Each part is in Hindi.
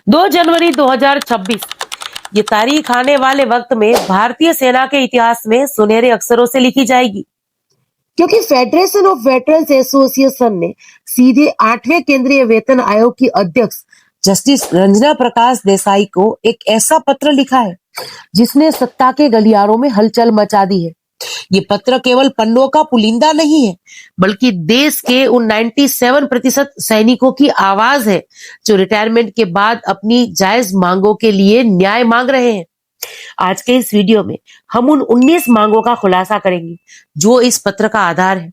2 जनवरी 2026 ये तारीख आने वाले वक्त में भारतीय सेना के इतिहास में सुनहरे अक्षरों से लिखी जाएगी, क्योंकि फेडरेशन ऑफ वेटरन्स एसोसिएशन ने सीधे 8वें केंद्रीय वेतन आयोग की अध्यक्ष जस्टिस रंजना प्रकाश देसाई को एक ऐसा पत्र लिखा है जिसने सत्ता के गलियारों में हलचल मचा दी है। ये पत्र केवल पन्नों का पुलिंदा नहीं है, बल्कि देश के उन 97% सैनिकों की आवाज है जो रिटायरमेंट के बाद अपनी जायज मांगों के लिए न्याय मांग रहे हैं। आज के इस वीडियो में हम उन 19 मांगों का खुलासा करेंगे जो इस पत्र का आधार है।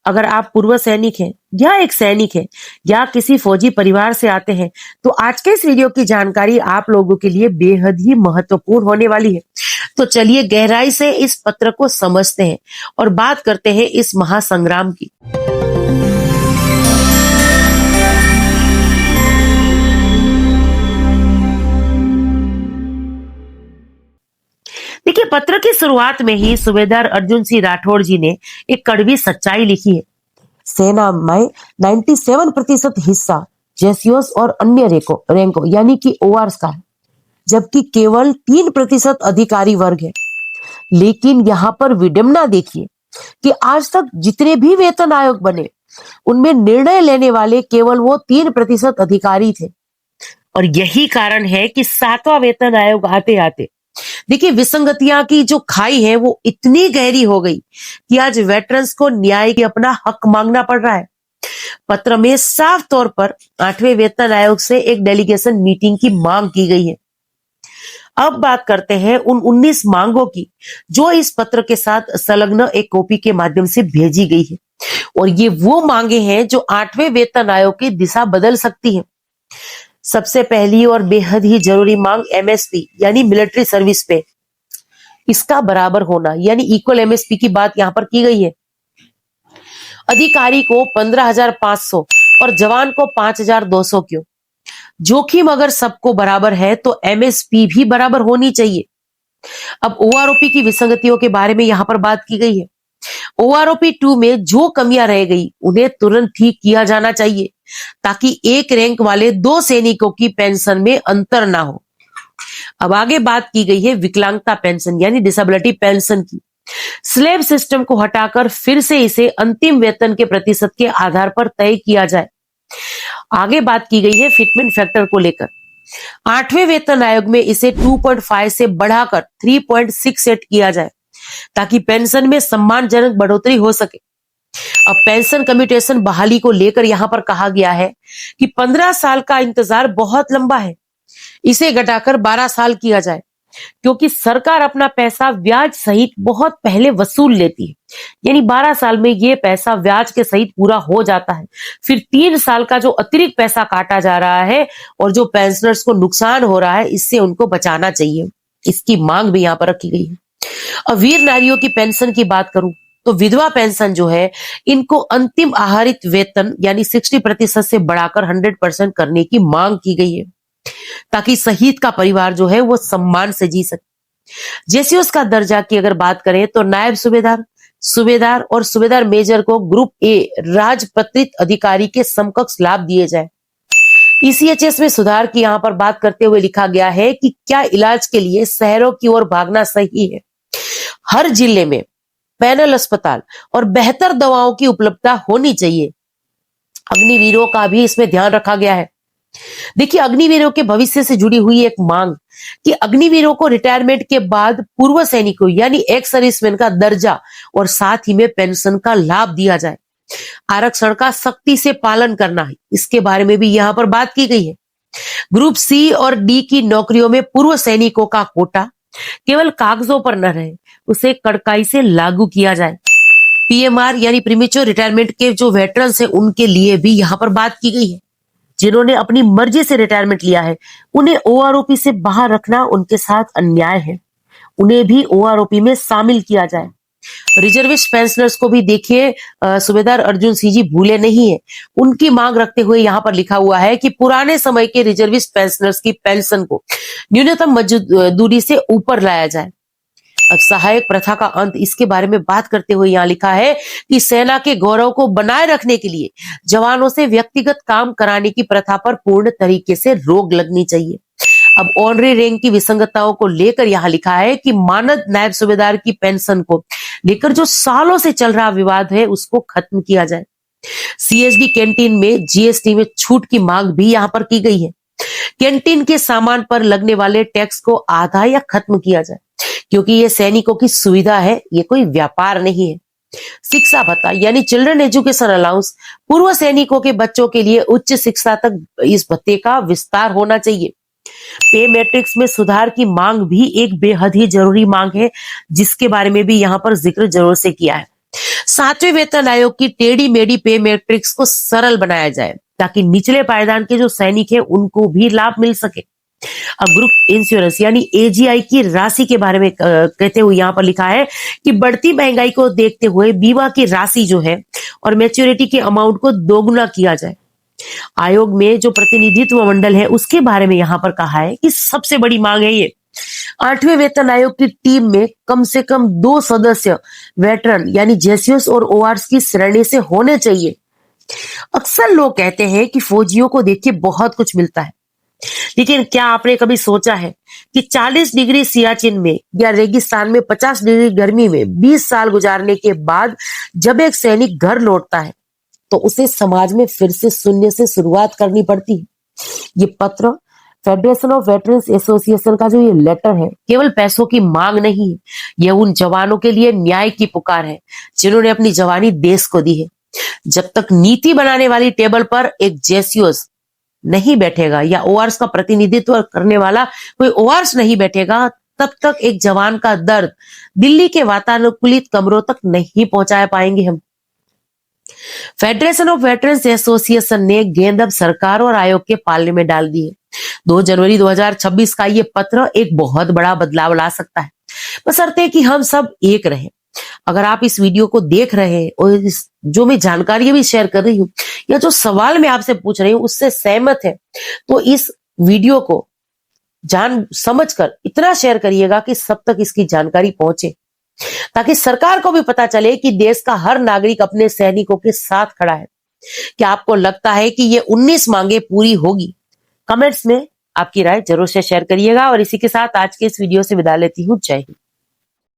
अगर आप पूर्व सैनिक हैं या एक सैनिक हैं या किसी फौजी परिवार से आते हैं तो आज के इस वीडियो की जानकारी आप लोगों के लिए बेहद ही महत्वपूर्ण होने वाली है। तो चलिए गहराई से इस पत्र को समझते हैं और बात करते हैं इस महासंग्राम की। देखिए, पत्र की शुरुआत में ही सूबेदार अर्जुन सिंह राठौड़ जी ने एक कड़वी सच्चाई लिखी है। सेना में 97% हिस्सा जेसीओस और अन्य रैंकों यानी कि ओआरस का है, जबकि केवल 3% अधिकारी वर्ग है। लेकिन यहाँ पर विडंबना देखिए कि आज तक जितने भी वेतन आयोग बने उनमें निर्णय लेने वाले केवल वो 3% अधिकारी थे। और यही कारण है कि 7वां वेतन आयोग आते आते देखिए विसंगतियां की जो खाई है वो इतनी गहरी हो गई कि आज वेटरन्स को न्याय के अपना हक मांगना पड़ रहा है। पत्र में साफ तौर पर 8वें वेतन आयोग से एक डेलीगेशन मीटिंग की मांग की गई है। अब बात करते हैं उन 19 मांगों की जो इस पत्र के साथ संलग्न एक कॉपी के माध्यम से भेजी गई है। और ये वो मांगे हैं जो 8वें वेतन आयोग की दिशा बदल सकती है। सबसे पहली और बेहद ही जरूरी मांग एमएसपी यानी मिलिट्री सर्विस पे इसका बराबर होना यानी इक्वल एमएसपी की बात यहां पर की गई है। अधिकारी को 15,500 और जवान को 5,200 क्यों? जोखिम अगर सबको बराबर है तो एमएसपी भी बराबर होनी चाहिए। अब ओआरओपी की विसंगतियों के बारे में यहां पर बात की गई है। ओआरओपी 2 में जो कमियां रह गई उन्हें तुरंत ठीक किया जाना चाहिए ताकि एक रैंक वाले 2 सैनिकों की पेंशन में अंतर ना हो। अब आगे बात की गई है विकलांगता पेंशन यानी डिसेबिलिटी पेंशन की। स्लेब सिस्टम को हटाकर फिर से इसे अंतिम वेतन के प्रतिशत के आधार पर तय किया जाए। आगे बात की गई है फिटमेंट फैक्टर को लेकर। 8वें वेतन आयोग में इसे 2.5 से बढ़ाकर 3.6 सेट किया जाए ताकि पेंशन में सम्मानजनक बढ़ोतरी हो सके। अब पेंशन कम्यूटेशन बहाली को लेकर यहां पर कहा गया है कि 15 साल का इंतजार बहुत लंबा है, इसे घटाकर 12 साल किया जाए, क्योंकि सरकार अपना पैसा ब्याज सहित बहुत पहले वसूल लेती है। यानी 12 साल में ये पैसा ब्याज के सहित पूरा हो जाता है। फिर 3 साल का जो अतिरिक्त पैसा काटा जा रहा है और जो पेंशनर्स को नुकसान हो रहा है इससे उनको बचाना चाहिए। इसकी मांग भी यहां पर रखी गई है। अब वीर नारियों की पेंशन की बात करूं तो विधवा पेंशन जो है इनको अंतिम आहरित वेतन यानी 60% से बढ़ाकर 100% करने की मांग की गई है ताकि शहीद का परिवार जो है वो सम्मान से जी सके। जेसीओस का दर्जा की अगर बात करें तो नायब सूबेदार, सूबेदार और सूबेदार मेजर को ग्रुप ए राजपत्रित अधिकारी के समकक्ष लाभ दिए जाए। ईसीएचएस में सुधार की यहां पर बात करते हुए लिखा गया है कि क्या इलाज के लिए शहरों की ओर भागना सही है? हर जिले में पैनल अस्पताल और बेहतर दवाओं की उपलब्धता होनी चाहिए। अग्निवीरों का भी इसमें ध्यान रखा गया है। देखिए, अग्निवीरों के भविष्य से जुड़ी हुई एक मांग कि अग्निवीरों को रिटायरमेंट के बाद पूर्व सैनिकों यानी एक्स सर्विसमैन का दर्जा और साथ ही में पेंशन का लाभ दिया जाए। आरक्षण का सख्ती से पालन करना है, इसके बारे में भी यहां पर बात की गई है। ग्रुप सी और डी की नौकरियों में पूर्व सैनिकों का कोटा केवल कागजों पर न रहे, उसे कड़काई से लागू किया जाए। पीएमआर यानी प्रीमेच्योर रिटायरमेंट के जो वेटरन्स हैं उनके लिए भी यहां पर बात की गई है। जिन्होंने अपनी मर्जी से रिटायरमेंट लिया है उन्हें ओआरओपी से बाहर रखना उनके साथ अन्याय है, उन्हें भी ओआरओपी में शामिल किया जाए। रिजर्विस्ट पेंशनर्स को भी देखिए, सूबेदार अर्जुन सिंह जी भूले नहीं है। उनकी मांग रखते हुए यहां पर लिखा हुआ है कि पुराने समय के रिजर्विस्ट पेंशनर्स की पेंशन को न्यूनतम मजदूरी से ऊपर लाया जाए। अब सहायक प्रथा का अंत, इसके बारे में बात करते हुए यहाँ लिखा है कि सेना के गौरव को बनाए रखने के लिए जवानों से व्यक्तिगत काम कराने की प्रथा पर पूर्ण तरीके से रोक लगनी चाहिए। अब ऑनरी रैंक की विसंगतताओं को लेकर यहाँ लिखा है कि मानद नायब सूबेदार की पेंशन को लेकर जो सालों से चल रहा विवाद है उसको खत्म किया जाए। सीएसडी कैंटीन में जीएसटी में छूट की मांग भी यहाँ पर की गई है। कैंटीन के सामान पर लगने वाले टैक्स को आधा या खत्म किया जाए, क्योंकि ये सैनिकों की सुविधा है, ये कोई व्यापार नहीं है। शिक्षा भत्ता यानी चिल्ड्रन एजुकेशन अलाउंस, पूर्व सैनिकों के बच्चों के लिए उच्च शिक्षा तक इस भत्ते का विस्तार होना चाहिए। पे मैट्रिक्स में सुधार की मांग भी एक बेहद ही जरूरी मांग है, जिसके बारे में भी यहाँ पर जिक्र जरूर से किया है। 7वें वेतन आयोग की टेढ़ी मेढ़ी पे मैट्रिक्स को सरल बनाया जाए, ताकि निचले पायदान के जो सैनिक है उनको भी लाभ मिल सके। अब ग्रुप इंश्योरेंस यानी एजीआई की राशि के बारे में कहते हुए यहाँ पर लिखा है कि बढ़ती महंगाई को देखते हुए बीमा की राशि जो है और मैच्योरिटी के अमाउंट को दोगुना किया जाए। आयोग में जो प्रतिनिधित्व मंडल है उसके बारे में यहाँ पर कहा है कि सबसे बड़ी मांग है ये 8वें वेतन आयोग की टीम में कम से कम 2 सदस्य वेटरन यानी जेसीएस और ओआरएस की श्रेणी से होने चाहिए। अक्सर लोग कहते हैं कि फौजियों को देख के बहुत कुछ मिलता है, लेकिन क्या आपने कभी सोचा है कि 40 डिग्री सियाचिन में या रेगिस्तान में 50 डिग्री गर्मी में 20 साल गुजारने के बाद जब एक सैनिक घर लौटता है तो उसे समाज में फिर से शून्य से शुरुआत करनी पड़ती है। ये पत्र फेडरेशन ऑफ वेटरन्स एसोसिएशन का जो ये लेटर है केवल पैसों की मांग नहीं है, यह उन जवानों के लिए न्याय की पुकार है जिन्होंने अपनी जवानी देश को दी है। जब तक नीति बनाने वाली टेबल पर एक जेसीओस नहीं बैठेगा या ओआरएस का प्रतिनिधित्व करने वाला कोई ओआरएस नहीं बैठेगा, तब तक एक जवान का दर्द दिल्ली के वातानुकूलित कमरों तक नहीं पहुंचा पाएंगे हम। फेडरेशन ऑफ वेटरन्स एसोसिएशन ने गेंद अब सरकार और आयोग के पाले में डाल दी है। 2 जनवरी 2026 का ये पत्र एक बहुत बड़ा बदलाव ला सकता है, बशर्ते कि हम सब एक रहें। अगर आप इस वीडियो को देख रहे हैं और जो मैं जानकारी भी शेयर कर रही हूँ या जो सवाल मैं आपसे पूछ रही हूँ उससे सहमत है, तो इस वीडियो को जान समझकर इतना शेयर करिएगा कि सब तक इसकी जानकारी पहुंचे, ताकि सरकार को भी पता चले कि देश का हर नागरिक अपने सैनिकों के साथ खड़ा है। क्या आपको लगता है कि ये 19 मांगे पूरी होगी? कमेंट्स में आपकी राय जरूर से शेयर करिएगा और इसी के साथ आज के इस वीडियो से विदा लेती हूँ। जय हिंद।